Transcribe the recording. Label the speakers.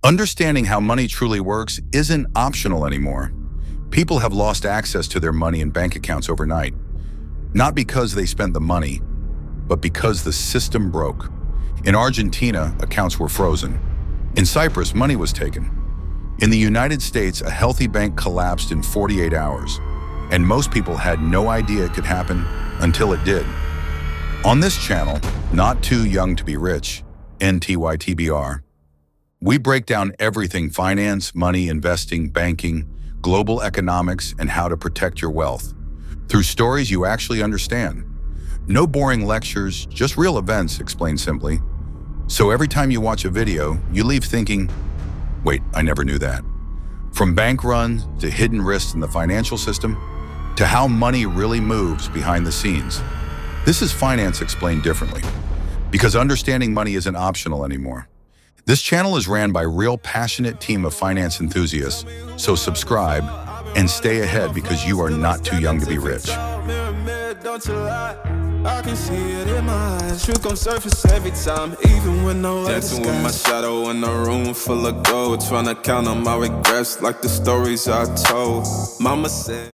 Speaker 1: Understanding how money truly works isn't optional anymore. People have lost access to their money and bank accounts overnight, not because they spent the money, but because the system broke. In Argentina, accounts were frozen. In Cyprus, money was taken. In the United States, a healthy bank collapsed in 48 hours, and most people had no idea it could happen until it did. On this channel, Not Too Young to Be Rich, NTYTBR, we break down everything finance, money, investing, banking, global economics, and how to protect your wealth through stories you actually understand. No boring lectures, just real events explained simply. So every time you watch a video, you leave thinking, wait, I never knew that. From bank runs to hidden risks in the financial system, to how money really moves behind the scenes. This is Finance Explained Differently, because understanding money isn't optional anymore. This channel is ran by a real passionate team of finance enthusiasts, so subscribe and stay ahead because you are not too young to be rich.
Speaker 2: I can see it in my eyes. Truth gon' surface every time, even when no light. Dancing with my shadow in a room full of gold, trying to count on my regrets like the stories I told. Mama said